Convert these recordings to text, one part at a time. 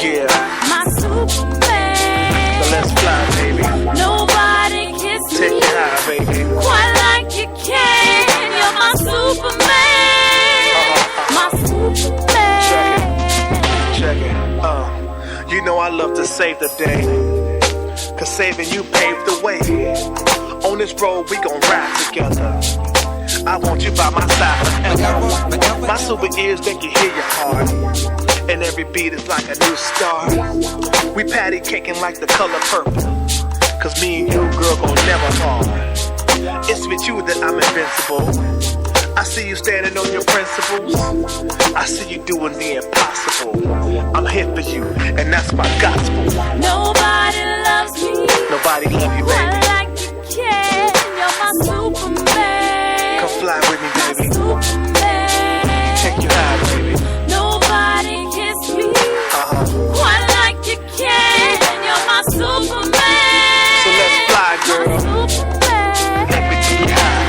Yeah. My Superman. So let's fly, baby. Nobody kiss me. Take it high, baby. Quite like you can. You're my Superman. My Superman. Check it. You know I love to save the day. Cause saving you paved the way. On this road we gon' ride together. I want you by my side forever. My super ears make you hear your heart. And every beat is like a new start. We patty caking like the color purple. Cause me and you, girl, gon' never part. It's with you that I'm invincible. I see you standing on your principles. I see you doing the impossible. I'm here for you, and that's my gospel. Nobody loves me. Nobody love you, baby. Quite like you can. You're my Superman. Come fly with me, baby. Superman. Take you high, baby. Nobody kiss me. Quite like you can. You're my Superman. So let's fly, girl. My Superman. Let me take you high.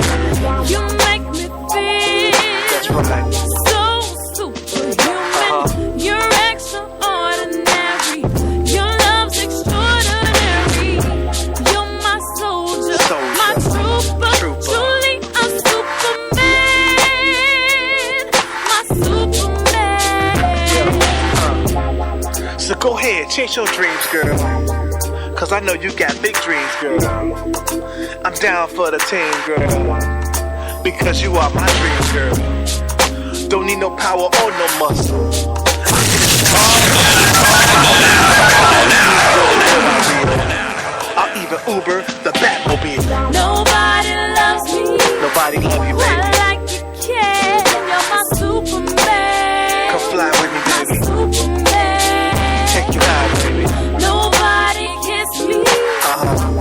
You make me feel That's right. so superhuman. You're extraordinary. Your love's extraordinary. You're my soldier, my trooper. Truly a Superman. My Superman. So go ahead, chase your dreams, girl. Cause I know you got big dreams, girl. I'm down for the team, girl. Because you are my dream, girl. Don't need no power or no muscle. I'll even Uber the Batmobile. Nobody loves me. Nobody love you, Quite baby. like you can. You're my Superman. Come fly with me, baby. Superman. Take you high, baby. Nobody kiss me.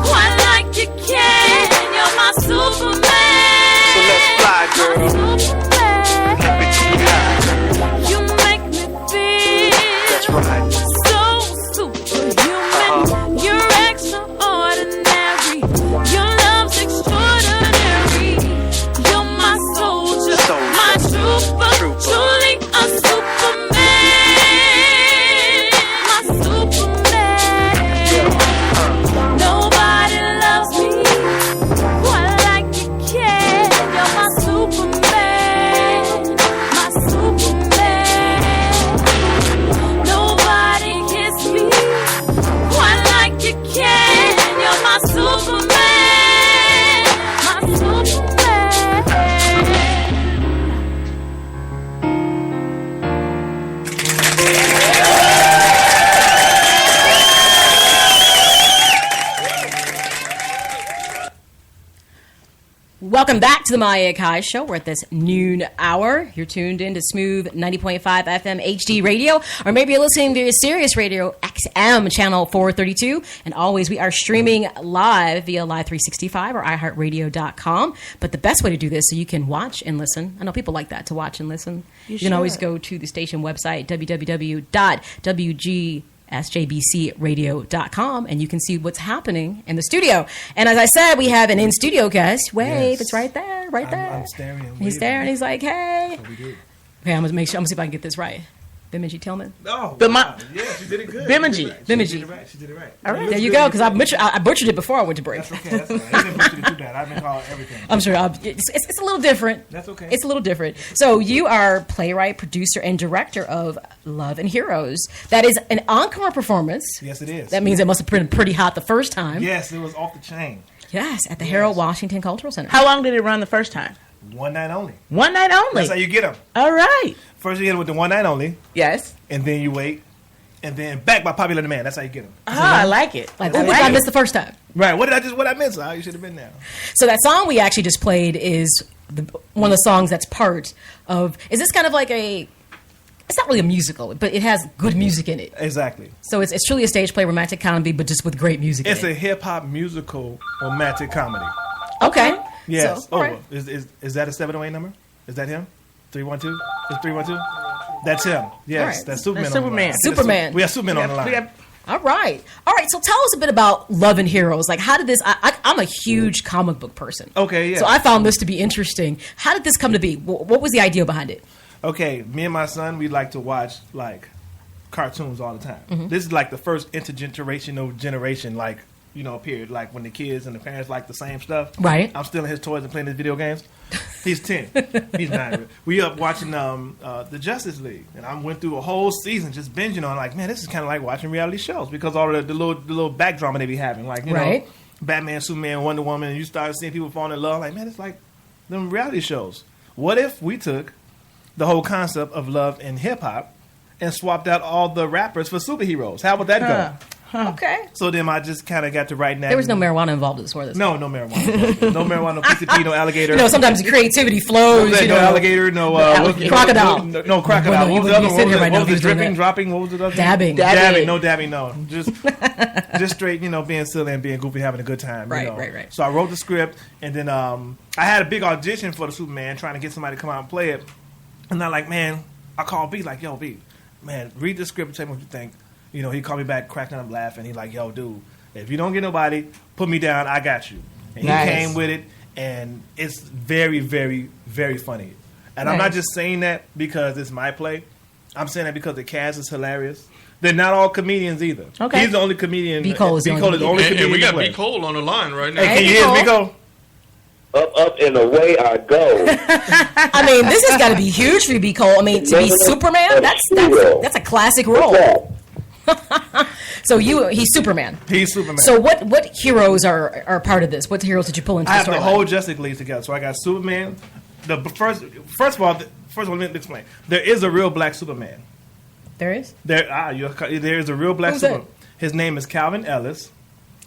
Quite like you can. You're my Superman. So let's fly, girl. Superman. Let me take you high. You make me feel That's right. so superhuman. You're extraordinary. Your love's extraordinary. You're my soldier, my trooper. Truly a Superman. My Superman. Nobody loves me quite like you can. You're my Superman. My Superman. Nobody kiss me quite like you can. You're my Superman. My Superman. Welcome back to the Maya Akai Show. We're at this noon hour. You're tuned in to Smooth 90.5 FM HD radio, or maybe you're listening to Sirius Radio XM channel 432. And always, we are streaming live via Live 365 or iHeartRadio.com. But the best way to do this so you can watch and listen. I know people like that, to watch and listen. You can always go to the station website, www.WGSJBCradio.com, and you can see what's happening in the studio. And as I said, we have an in-studio guest. Wave, Yes. it's right there, right there. I'm staring. He's there, and he's like, hey. What we do. Okay, I'm going to see if I can get this right. Bimiji Tillman. Oh, The wow. Yeah, she did it good. Bimiji. Bimiji. She did it right. All right. There you go, because I butchered it before I went to break. That's okay. That's all right. I didn't butcher it too bad. I've been called everything. I'm sure it's a little different. That's okay. It's a little different. So you are playwright, producer, and director of Love and Heroes. That is an encore performance. Yes, it is. That means it must have been pretty hot the first time. Yes, it was off the chain. Yes, at the Harold Washington Cultural Center. How long did it run the first time? One night only. One night only. That's how you get them. All right. First you get them with the one night only, Yes. and then you wait, and then back by popular demand. That's how you get them. Ah, I like it. Like, I what did like I it. miss the first time? Right. What I missed? You should have been there. So that song we actually just played is one of the songs that's part of. Is this kind of like a? It's not really a musical, but it has good music in it. Exactly. So it's truly a stage play, romantic comedy, but just with great music. It's in a it. hip hop musical romantic comedy. Okay. Yes. So, all right. Is that a 708 number? Is that him? 312? Is 312? That's him. Yes. All right. That's Superman. That's on the line. Superman. Superman. We have Superman on the line. We have- All right. So tell us a bit about Love and Heroes. Like, how did this? I'm a huge comic book person. Okay, yeah. So I found this to be interesting. How did this come to be? What was the idea behind it? Okay, me and my son, we like to watch like cartoons all the time. This is like the first intergenerational generation, like, period. Like when the kids and the parents like the same stuff. Right. I'm stealing his toys and playing his video games. He's 10. He's 9. We up watching the Justice League, and I went through a whole season just binging on. Like, man, this is kind of like watching reality shows because all the little back drama they be having, like know, Batman, Superman, Wonder Woman, and you start seeing people falling in love. Like, man, it's like them reality shows. What if we took the whole concept of love in hip hop and swapped out all the rappers for superheroes? How would that go? Okay. So then I just kind of got to writing that. There was no marijuana involved as far as No marijuana. No marijuana, no PCP, no alligator. Sometimes the creativity flows. No alligator, no crocodile. No crocodile. What was the other one? What was the dripping, dropping? What was the other? Dabbing. No dabbing, no. Just straight, being silly and being goofy, having a good time. Right. So I wrote the script, and then I had a big audition for the Superman, trying to get somebody to come out and play it. And I'm like, man, I called B, like, yo, B, man, read the script and tell me what you think. He called me back, cracking up, laughing. He's like, yo, dude, if you don't get nobody, put me down. I got you. And he came with it, and it's very, very, very funny. And I'm not just saying that because it's my play. I'm saying that because the cast is hilarious. They're not all comedians either. Okay. He's the only comedian. B. Cole is the only comedian. And we got B. Cole on the line right now. Hey, can you hear me, Cole? Up and away I go. I mean, this has got to be huge for you, B. Cole. I mean, to be Superman, that's a classic role. So he's Superman. He's Superman. So what heroes are part of this? What heroes did you pull into I the have story? the whole Justice League together. So I got Superman. First of all, let me explain. There is a real black Superman. There is? There is a real black Who's Superman. that? His name is Calvin Ellis,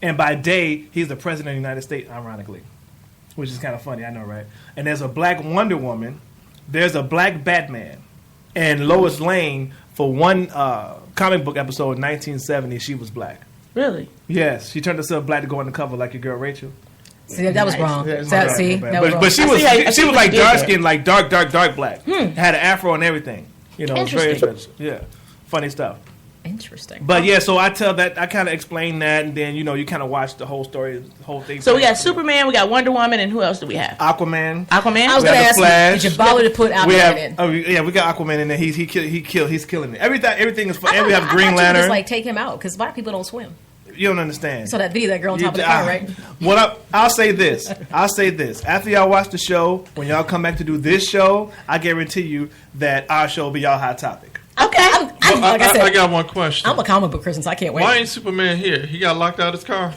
and by day he's the president of the United States, ironically, which is kind of funny. I know, right? And there's a black Wonder Woman. There's a black Batman, and Lois Lane. For one comic book episode in 1970, she was black. Really? Yes, she turned herself black to go on the cover, like your girl Rachel. See, that was wrong. Yeah, But she was like dark skinned, like dark black. Had an afro and everything. It's very expensive. Yeah, funny stuff. Interesting. But yeah, so I kind of explain that, and then you kind of watch the whole story, the whole thing. So we got Superman, we got Wonder Woman, and who else do we have? Aquaman. I was going to ask you, did you bother to put Aquaman in? Oh yeah, we got Aquaman in there. He's killing it. Everything is fun. And we have Green Lantern. Just like take him out because black people don't swim. You don't understand. So that video, that girl on top of the car, right? I'll say this. After y'all watch the show, when y'all come back to do this show, I guarantee you that our show will be y'all hot topic. Okay. Like I said, I got one question. I'm a comic book person, so I can't wait. Why ain't Superman here? He got locked out of his car.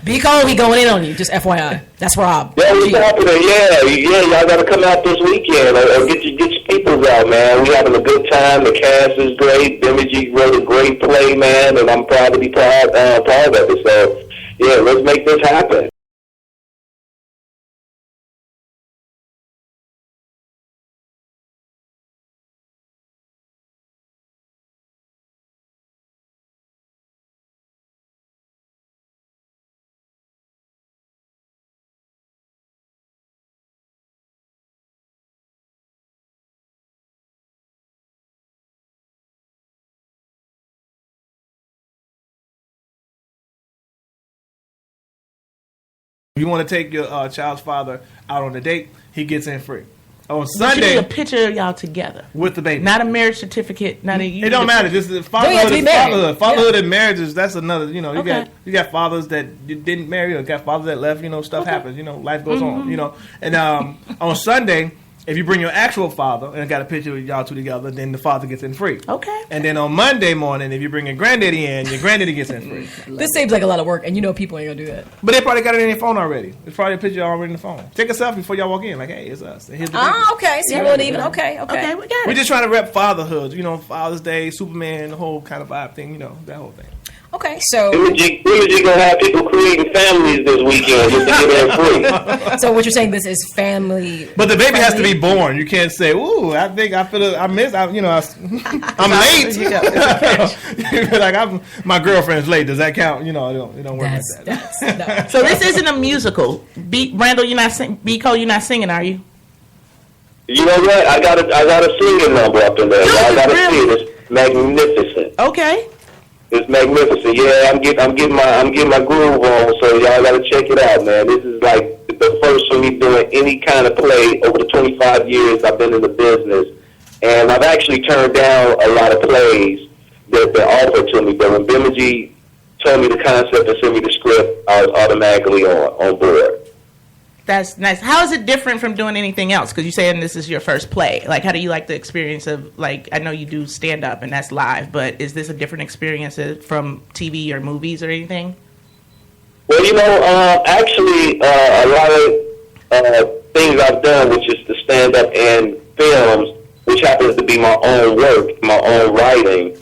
B. Cole, he going in on you. Just FYI. That's Rob. Yeah, what's happening? Yeah, y'all got to come out this weekend or get your peoples out, man. We having a good time. The cast is great. Bimiji wrote a great play, man, and I'm proud to be part of it. So, yeah, let's make this happen. If you want to take your child's father out on a date, he gets in free. On But you Sunday, need a picture of y'all together. with the baby. Not a marriage certificate. It Don't matter. Just have to be married. Fatherhood and marriages. That's another. You Okay. got fathers that didn't marry, or got fathers that left. Stuff happens. Life goes on. And on Sunday, if you bring your actual father and got a picture of y'all two together, then the father gets in free. Okay. And then on Monday morning, if you bring your granddaddy in, your granddaddy gets in free. This seems like a lot of work, and people ain't going to do that. But they probably got it in their phone already. It's probably a picture already in the phone. Take a selfie before y'all walk in. Like, hey, it's us. And here's the baby. Okay. So you won't even. Okay, Okay, we got it. We're just trying to rep fatherhood. Father's Day, Superman, the whole kind of vibe thing. That whole thing. Okay, so Bimiji gonna have people creating families this weekend just to get in free. so what you're saying, this is family. But the baby has to be friendly? born. You can't say, "Ooh, I miss. I'm late." My girlfriend's late. Does that count? It don't work like that. So this isn't a musical. Randall, you're not B. Cole, you're not singing, are you? You know what? I got a singing number up in there. Y'all got to see it. It's magnificent. Okay. It's magnificent. Yeah, I'm getting my groove on. So y'all got to check it out, man. This is like the first for me doing any kind of play over the 25 years I've been in the business, and I've actually turned down a lot of plays that offer to me. But when Bimiji told me the concept and sent me the script, I was automatically on board. That's nice. How is it different from doing anything else? Because you're saying this is your first play. Like, how do you like the experience of, like, I know you do stand-up and that's live, but is this a different experience from TV or movies or anything? Well, actually, a lot of things I've done, which is the stand-up and films, which happens to be my own work, my own writing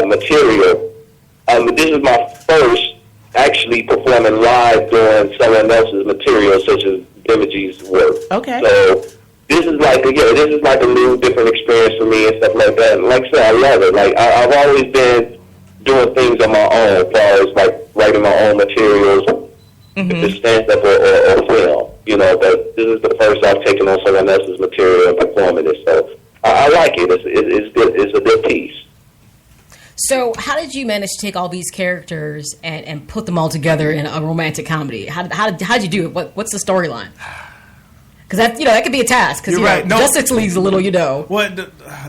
material. This is my first actually performing live doing someone else's material, such as Bimiji's work. Okay. So this is like a new, different experience for me and stuff like that. And like I said, I love it. Like I've always been doing things on my own, as far as like writing my own materials, if it's stand-up or film. But this is the first I've taken on someone else's material and performing it. So I like it. It's good. It's a good piece. So, how did you manage to take all these characters and put them all together in a romantic comedy? How'd you do it? What's the storyline? Because that could be a task. Because right. No. Justice League's a little, Well,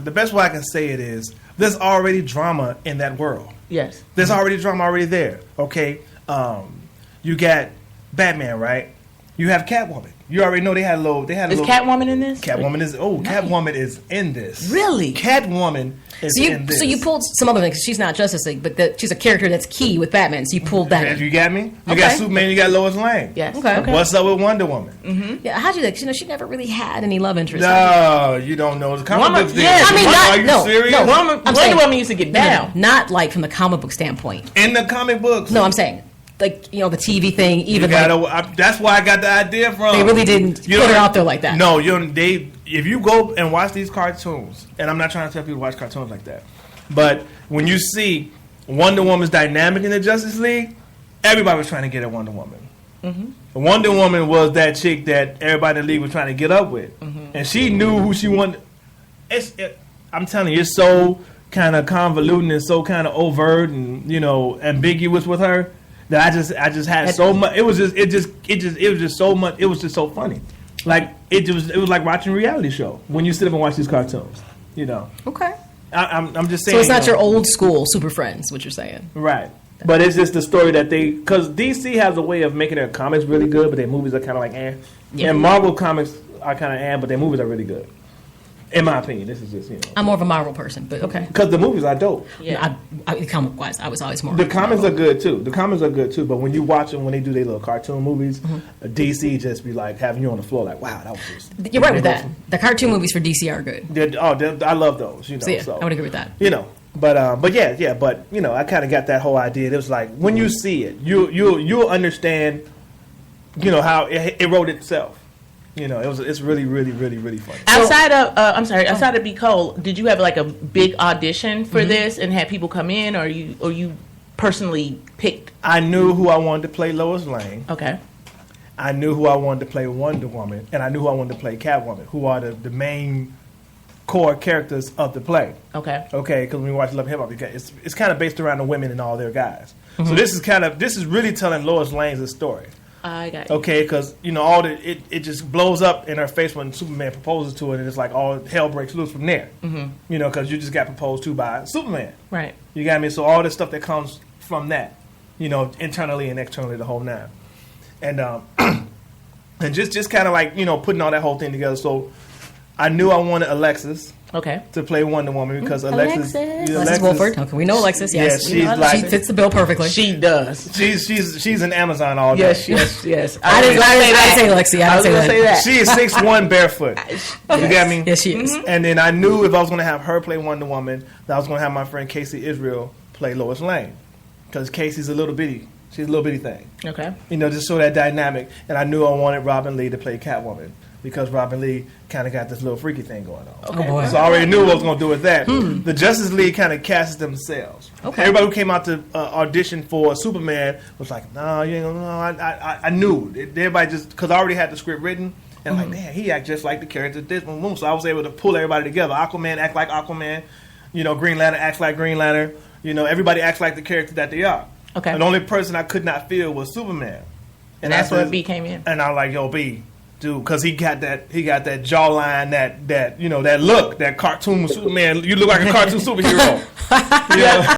the best way I can say it is there's already drama in that world. Yes. There's already drama already there. Okay, you got Batman, right? You have Catwoman. You already know they had a little. Is Catwoman in this? Catwoman is Catwoman is in this. Really? Catwoman is in this. So you pulled some other things. She's not Justice League, but she's a character that's key with Batman. So you pulled that in. You got me? You Okay. got Superman. You got Lois Lane. Yes. Okay. What's up with Wonder Woman? Yeah, how'd you like? She never really had any love interest. No, you don't know. The comic books did. yes. I mean, Are you no, serious? no. Wonder Woman used to get down. Not like from the comic book standpoint. In the comic books. No, I'm saying like the TV thing. You Even gotta, that's where I got the idea from. they really didn't put her out there like that. No, if you go and watch these cartoons, and I'm not trying to tell people to watch cartoons like that, but when you see Wonder Woman's dynamic in the Justice League, everybody was trying to get at Wonder Woman. Wonder Woman was that chick that everybody in the league was trying to get up with, and she knew who she wanted. I'm telling you, it's so kind of convoluted and so kind of overt and ambiguous with her that I just had so much. It was just so much. It was just so funny. Like it was like watching a reality show when you sit up and watch these cartoons. Okay. I'm just saying. So it's not your old school Super Friends, what you're saying, right? But it's just the story that because DC has a way of making their comics really good, but their movies are kind of like Yeah. And Marvel comics are kind of but their movies are really good. In my opinion, this is just I'm more of a Marvel person, but okay. because the movies are dope. Yeah. Comic wise, I was always more. The comics are good too. But when you watch them, when they do their little cartoon movies, DC just be like having you on the floor, like, wow, that was just. You're right with that. The cartoon movies for DC are good. I love those. So I would agree with that. But I kind of got that whole idea. It was like when you see it, you'll understand, how it wrote itself. It's really, really, really, really funny. Outside of Be Cold, did you have like a big audition for this and had people come in, or you personally picked? I knew who I wanted to play Lois Lane. Okay. I knew who I wanted to play Wonder Woman, and I knew who I wanted to play Catwoman, who are the main core characters of the play. Okay. Okay, because when we watch Love and Hip Hop, it's kind of based around the women and all their guys. So this is really telling Lois Lane's story. I got it. Okay, because it just blows up in her face when Superman proposes to her, and it's like all hell breaks loose from there. Because you just got proposed to by Superman. Right. You got me? So all the stuff that comes from that, internally and externally, the whole nine, and and just kind of like putting all that whole thing together. So I knew I wanted Alexis. Okay. To play Wonder Woman because Alexis Wolford. Okay, we know Alexis. Yes, she fits the bill perfectly. She does. She's an Amazon all day. Yes. I didn't say Alexi. I was going to say that. She is 6'1" barefoot. You got me? Yes, she is. And then I knew if I was going to have her play Wonder Woman, that I was going to have my friend Casey Israel play Lois Lane because Casey's a little bitty. She's a little bitty thing. Okay. Just so that dynamic. And I knew I wanted Robin Lee to play Catwoman. Because Robin Lee kind of got this little freaky thing going on. Okay. Oh boy. So I already knew what I was going to do with that. The Justice League kind of cast themselves. Okay. Everybody who came out to audition for Superman was like, no, you ain't going to know. I knew. Everybody just, because I already had the script written. And I'm like, man, he act just like the character this one. So I was able to pull everybody together. Aquaman act like Aquaman. Green Lantern acts like Green Lantern. Everybody acts like the character that they are. Okay. And the only person I could not feel was Superman. And that's when B came in. And I was like, yo, B. dude, because he got that jawline, that look, that cartoon Superman. You look like a cartoon superhero.